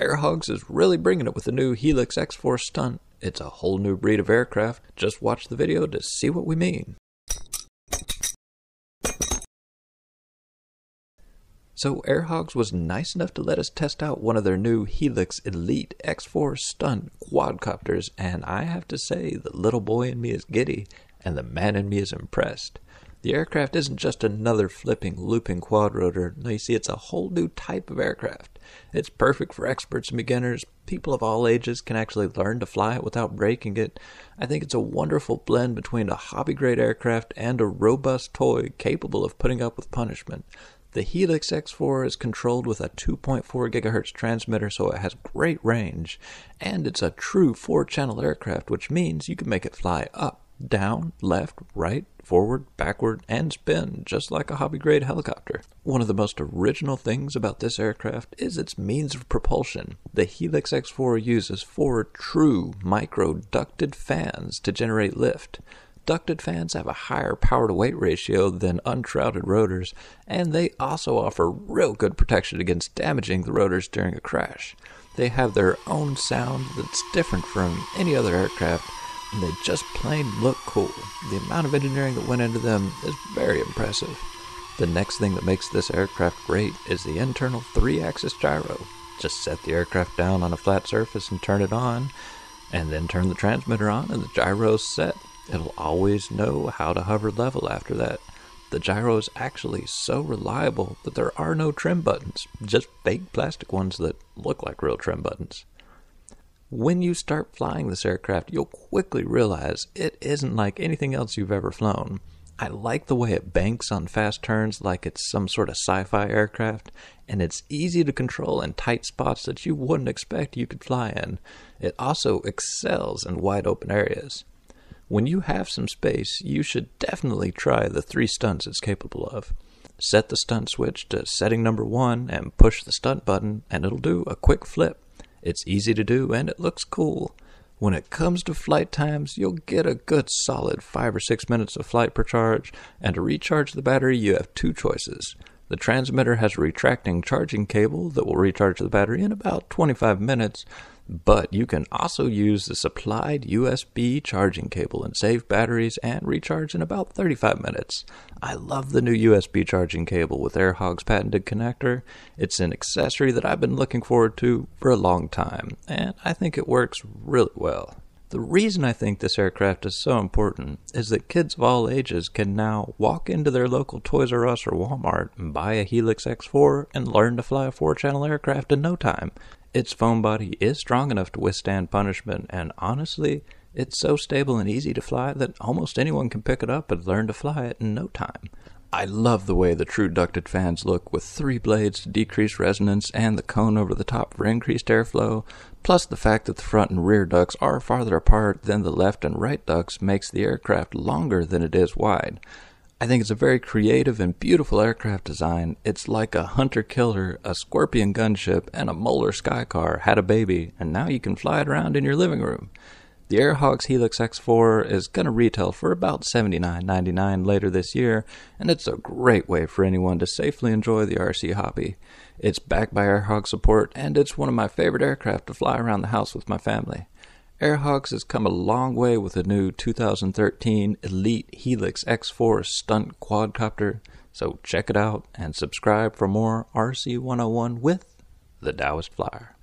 Air Hogs is really bringing it with the new Helix X4 Stunt. It's a whole new breed of aircraft. Just watch the video to see what we mean. So Air Hogs was nice enough to let us test out one of their new Helix Elite X4 Stunt quadcopters, and I have to say the little boy in me is giddy and the man in me is impressed. The aircraft isn't just another flipping, looping quadrotor. No, you see, it's a whole new type of aircraft. It's perfect for experts and beginners. People of all ages can actually learn to fly it without breaking it. I think it's a wonderful blend between a hobby-grade aircraft and a robust toy capable of putting up with punishment. The Helix X4 is controlled with a 2.4 GHz transmitter, so it has great range. And it's a true 4-channel aircraft, which means you can make it fly up, down, left, right, forward, backward, and spin, just like a hobby-grade helicopter. One of the most original things about this aircraft is its means of propulsion. The Helix X4 uses 4 true micro-ducted fans to generate lift. Ducted fans have a higher power-to-weight ratio than unshrouded rotors, and they also offer real good protection against damaging the rotors during a crash. They have their own sound that's different from any other aircraft, and they just plain look cool. The amount of engineering that went into them is very impressive. The next thing that makes this aircraft great is the internal 3-axis gyro. Just set the aircraft down on a flat surface and turn it on, and then turn the transmitter on and the gyro's set. It'll always know how to hover level after that. The gyro is actually so reliable that there are no trim buttons, just fake plastic ones that look like real trim buttons. When you start flying this aircraft, you'll quickly realize it isn't like anything else you've ever flown. I like the way it banks on fast turns like it's some sort of sci-fi aircraft, and it's easy to control in tight spots that you wouldn't expect you could fly in. It also excels in wide open areas. When you have some space, you should definitely try the 3 stunts it's capable of. Set the stunt switch to setting number 1 and push the stunt button, and it'll do a quick flip. It's easy to do and it looks cool. When it comes to flight times, you'll get a good solid 5 or 6 minutes of flight per charge, and to recharge the battery you have 2 choices. The transmitter has a retracting charging cable that will recharge the battery in about 25 minutes, but you can also use the supplied USB charging cable and save batteries and recharge in about 35 minutes. I love the new USB charging cable with Air Hogs' patented connector. It's an accessory that I've been looking forward to for a long time, and I think it works really well. The reason I think this aircraft is so important is that kids of all ages can now walk into their local Toys R Us or Walmart and buy a Helix X4 and learn to fly a 4-channel aircraft in no time. Its foam body is strong enough to withstand punishment, and honestly, it's so stable and easy to fly that almost anyone can pick it up and learn to fly it in no time. I love the way the true ducted fans look with 3 blades to decrease resonance and the cone over the top for increased airflow, plus the fact that the front and rear ducts are farther apart than the left and right ducts makes the aircraft longer than it is wide. I think it's a very creative and beautiful aircraft design. It's like a hunter-killer, a Scorpion gunship, and a Moeller Sky Car had a baby, and now you can fly it around in your living room. The Air Hogs Helix X4 is going to retail for about $79.99 later this year, and it's a great way for anyone to safely enjoy the RC hobby. It's backed by Air Hog support, and it's one of my favorite aircraft to fly around the house with my family. Air Hogs has come a long way with the new 2013 Elite Helix X4 Stunt quadcopter, so check it out and subscribe for more RC101 with the Taoist Flyer.